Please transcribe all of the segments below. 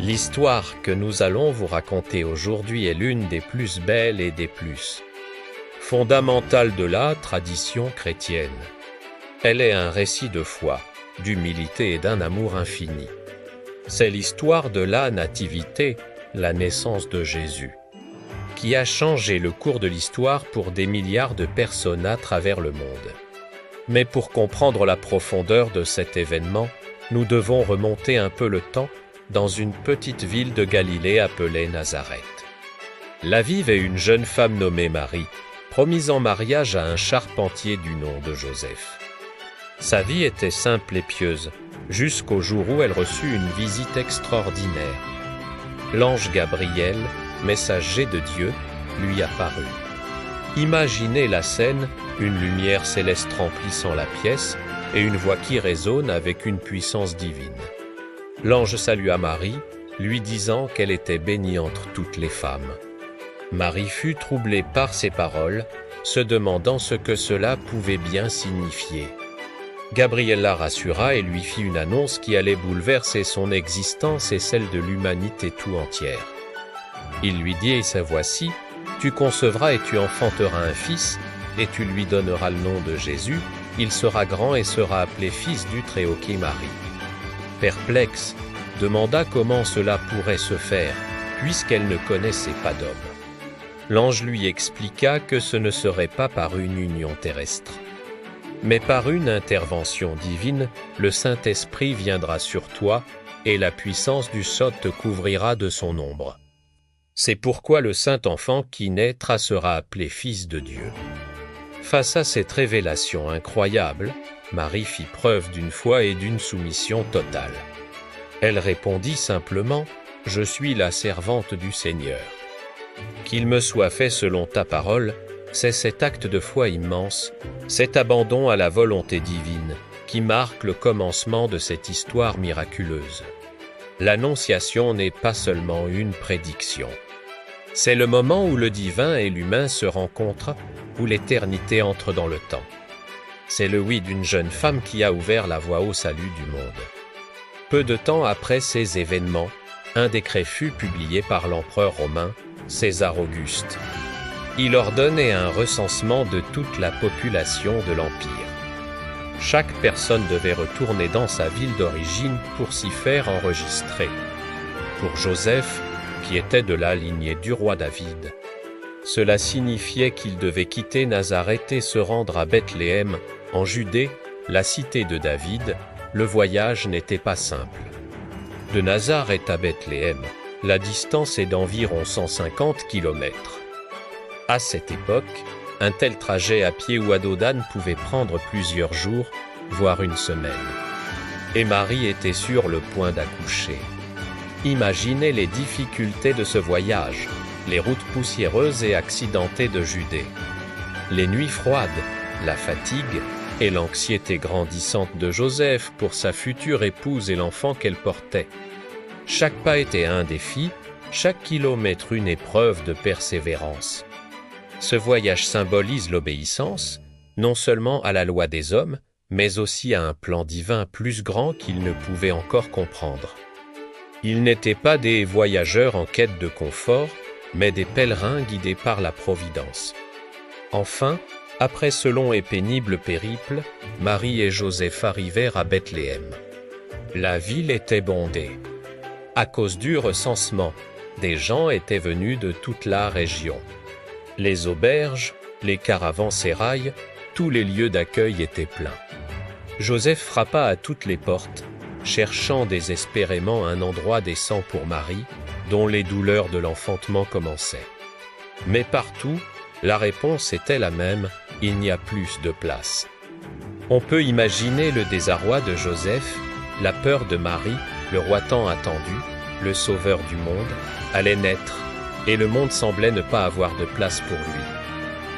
L'histoire que nous allons vous raconter aujourd'hui est l'une des plus belles et des plus fondamentales de la tradition chrétienne. Elle est un récit de foi, d'humilité et d'un amour infini. C'est l'histoire de la nativité, la naissance de Jésus, qui a changé le cours de l'histoire pour des milliards de personnes à travers le monde. Mais pour comprendre la profondeur de cet événement, nous devons remonter un peu le temps dans une petite ville de Galilée appelée Nazareth. Là vivait une jeune femme nommée Marie, promise en mariage à un charpentier du nom de Joseph. Sa vie était simple et pieuse, jusqu'au jour où elle reçut une visite extraordinaire. L'ange Gabriel, messager de Dieu, lui apparut. Imaginez la scène, une lumière céleste remplissant la pièce et une voix qui résonne avec une puissance divine. L'ange salua Marie, lui disant qu'elle était bénie entre toutes les femmes. Marie fut troublée par ces paroles, se demandant ce que cela pouvait bien signifier. Gabriel la rassura et lui fit une annonce qui allait bouleverser son existence et celle de l'humanité tout entière. Il lui dit « Voici, tu concevras et tu enfanteras un fils, et tu lui donneras le nom de Jésus, il sera grand et sera appelé fils du Très-Haut qui est Marie. » Perplexe, demanda comment cela pourrait se faire, puisqu'elle ne connaissait pas d'homme. L'ange lui expliqua que ce ne serait pas par une union terrestre, mais par une intervention divine, le Saint-Esprit viendra sur toi, et la puissance du sceau te couvrira de son ombre. C'est pourquoi le Saint-Enfant qui naîtra sera appelé Fils de Dieu. Face à cette révélation incroyable, Marie fit preuve d'une foi et d'une soumission totale. Elle répondit simplement « Je suis la servante du Seigneur. Qu'il me soit fait selon ta parole », c'est cet acte de foi immense, cet abandon à la volonté divine, qui marque le commencement de cette histoire miraculeuse. L'Annonciation n'est pas seulement une prédiction. C'est le moment où le divin et l'humain se rencontrent, où l'éternité entre dans le temps. C'est le oui d'une jeune femme qui a ouvert la voie au salut du monde. Peu de temps après ces événements, un décret fut publié par l'empereur romain, César Auguste. Il ordonnait un recensement de toute la population de l'Empire. Chaque personne devait retourner dans sa ville d'origine pour s'y faire enregistrer. Pour Joseph, qui était de la lignée du roi David, cela signifiait qu'il devait quitter Nazareth et se rendre à Bethléem, en Judée, la cité de David. Le voyage n'était pas simple. De Nazareth à Bethléem, la distance est d'environ 150 kilomètres. À cette époque, un tel trajet à pied ou à dos d'âne pouvait prendre plusieurs jours, voire une semaine. Et Marie était sur le point d'accoucher. Imaginez les difficultés de ce voyage, les routes poussiéreuses et accidentées de Judée, les nuits froides, la fatigue et l'anxiété grandissante de Joseph pour sa future épouse et l'enfant qu'elle portait. Chaque pas était un défi, chaque kilomètre une épreuve de persévérance. Ce voyage symbolise l'obéissance, non seulement à la loi des hommes, mais aussi à un plan divin plus grand qu'ils ne pouvaient encore comprendre. Ils n'étaient pas des voyageurs en quête de confort, mais des pèlerins guidés par la Providence. Enfin, après ce long et pénible périple, Marie et Joseph arrivèrent à Bethléem. La ville était bondée. À cause du recensement, des gens étaient venus de toute la région. Les auberges, les caravansérails, tous les lieux d'accueil étaient pleins. Joseph frappa à toutes les portes, cherchant désespérément un endroit décent pour Marie, dont les douleurs de l'enfantement commençaient. Mais partout, la réponse était la même, il n'y a plus de place. On peut imaginer le désarroi de Joseph, la peur de Marie, le roi tant attendu, le sauveur du monde, allait naître, et le monde semblait ne pas avoir de place pour lui.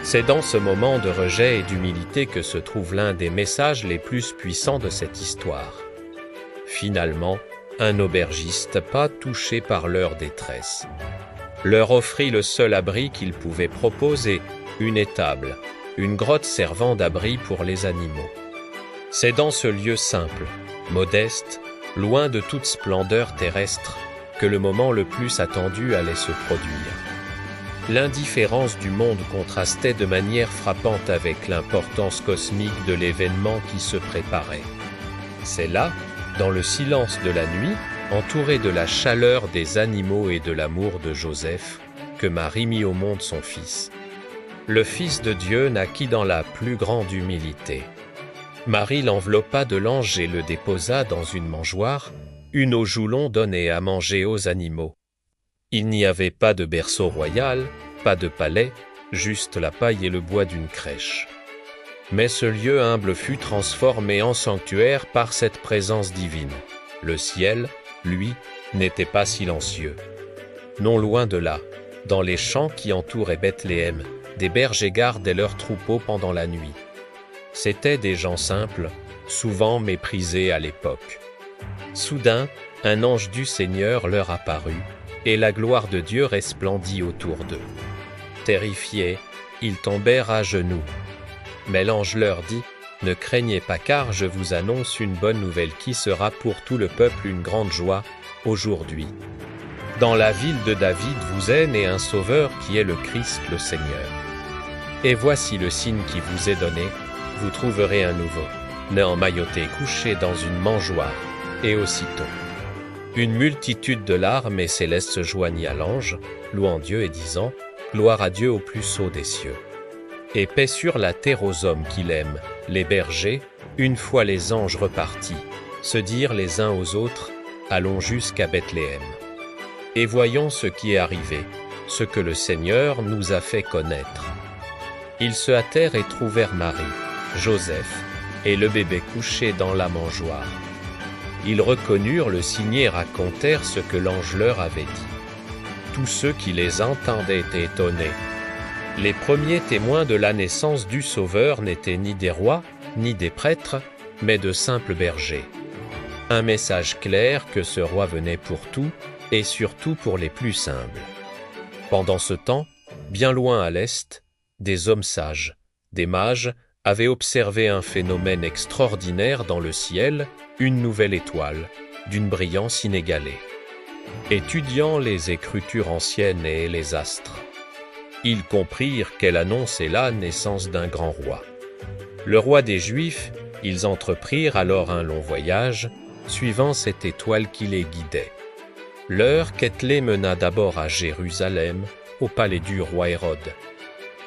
C'est dans ce moment de rejet et d'humilité que se trouve l'un des messages les plus puissants de cette histoire. Finalement, un aubergiste, pas touché par leur détresse, leur offrit le seul abri qu'il pouvait proposer, une étable, une grotte servant d'abri pour les animaux. C'est dans ce lieu simple, modeste, loin de toute splendeur terrestre, que le moment le plus attendu allait se produire. L'indifférence du monde contrastait de manière frappante avec l'importance cosmique de l'événement qui se préparait. C'est là, dans le silence de la nuit, entouré de la chaleur des animaux et de l'amour de Joseph, que Marie mit au monde son fils. Le Fils de Dieu naquit dans la plus grande humilité. Marie l'enveloppa de l'ange et le déposa dans une mangeoire, une aux joulons donnée à manger aux animaux. Il n'y avait pas de berceau royal, pas de palais, juste la paille et le bois d'une crèche. Mais ce lieu humble fut transformé en sanctuaire par cette présence divine. Le ciel, lui, n'était pas silencieux. Non loin de là, dans les champs qui entouraient Bethléem, des bergers gardaient leurs troupeaux pendant la nuit. C'étaient des gens simples, souvent méprisés à l'époque. Soudain, un ange du Seigneur leur apparut, et la gloire de Dieu resplendit autour d'eux. Terrifiés, ils tombèrent à genoux. Mais l'ange leur dit, « Ne craignez pas car je vous annonce une bonne nouvelle qui sera pour tout le peuple une grande joie, aujourd'hui. Dans la ville de David vous est né un sauveur qui est le Christ le Seigneur. Et voici le signe qui vous est donné, vous trouverez un nouveau, né emmailloté couché dans une mangeoire. » Et aussitôt, une multitude de larmes et célestes se joignit à l'ange, louant Dieu et disant « Gloire à Dieu au plus haut des cieux. » Et paix sur la terre aux hommes qu'il aime. Les bergers, une fois les anges repartis, se dirent les uns aux autres « Allons jusqu'à Bethléem. Et voyons ce qui est arrivé, ce que le Seigneur nous a fait connaître. » Ils se hâtèrent et trouvèrent Marie, Joseph et le bébé couché dans la mangeoire. Ils reconnurent le signe et racontèrent ce que l'ange leur avait dit. Tous ceux qui les entendaient étaient étonnés. Les premiers témoins de la naissance du Sauveur n'étaient ni des rois, ni des prêtres, mais de simples bergers. Un message clair que ce roi venait pour tout, et surtout pour les plus simples. Pendant ce temps, bien loin à l'est, des hommes sages, des mages, avaient observé un phénomène extraordinaire dans le ciel, une nouvelle étoile, d'une brillance inégalée. Étudiant les écritures anciennes et les astres, ils comprirent qu'elle annonçait la naissance d'un grand roi. Le roi des Juifs, ils entreprirent alors un long voyage, suivant cette étoile qui les guidait. Leur quête les mena d'abord à Jérusalem, au palais du roi Hérode.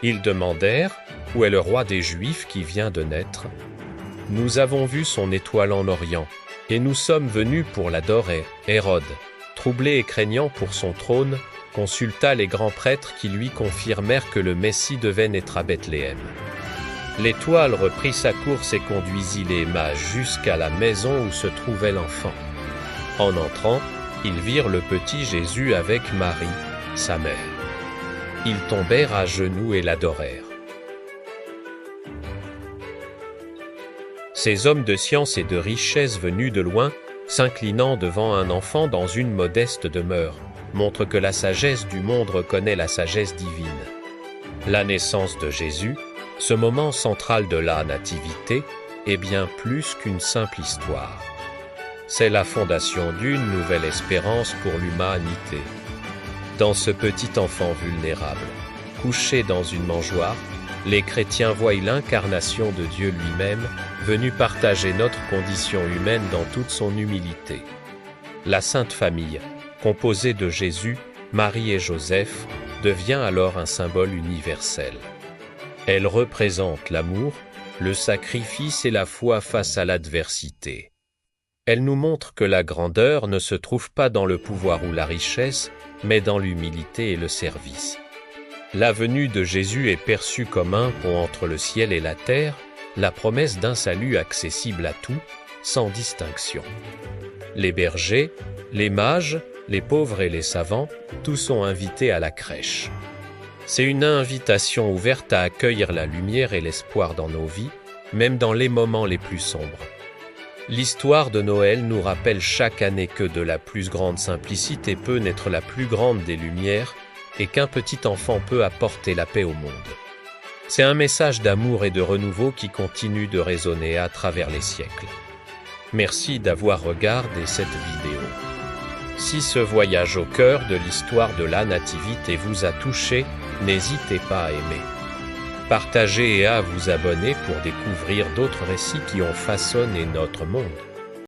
Ils demandèrent « Où est le roi des Juifs qui vient de naître ?» Nous avons vu son étoile en Orient, et nous sommes venus pour l'adorer. Hérode, troublé et craignant pour son trône, consulta les grands prêtres qui lui confirmèrent que le Messie devait naître à Bethléem. L'étoile reprit sa course et conduisit les mages jusqu'à la maison où se trouvait l'enfant. En entrant, ils virent le petit Jésus avec Marie, sa mère. Ils tombèrent à genoux et l'adorèrent. Ces hommes de science et de richesse venus de loin, s'inclinant devant un enfant dans une modeste demeure, montrent que la sagesse du monde reconnaît la sagesse divine. La naissance de Jésus, ce moment central de la nativité, est bien plus qu'une simple histoire. C'est la fondation d'une nouvelle espérance pour l'humanité. Dans ce petit enfant vulnérable, couché dans une mangeoire, les chrétiens voient l'incarnation de Dieu lui-même, venu partager notre condition humaine dans toute son humilité. La Sainte Famille, composée de Jésus, Marie et Joseph, devient alors un symbole universel. Elle représente l'amour, le sacrifice et la foi face à l'adversité. Elle nous montre que la grandeur ne se trouve pas dans le pouvoir ou la richesse, mais dans l'humilité et le service. La venue de Jésus est perçue comme un pont entre le ciel et la terre, la promesse d'un salut accessible à tous, sans distinction. Les bergers, les mages, les pauvres et les savants, tous sont invités à la crèche. C'est une invitation ouverte à accueillir la lumière et l'espoir dans nos vies, même dans les moments les plus sombres. L'histoire de Noël nous rappelle chaque année que de la plus grande simplicité peut naître la plus grande des lumières et qu'un petit enfant peut apporter la paix au monde. C'est un message d'amour et de renouveau qui continue de résonner à travers les siècles. Merci d'avoir regardé cette vidéo. Si ce voyage au cœur de l'histoire de la Nativité vous a touché, n'hésitez pas à aimer, partager et à vous abonner pour découvrir d'autres récits qui ont façonné notre monde.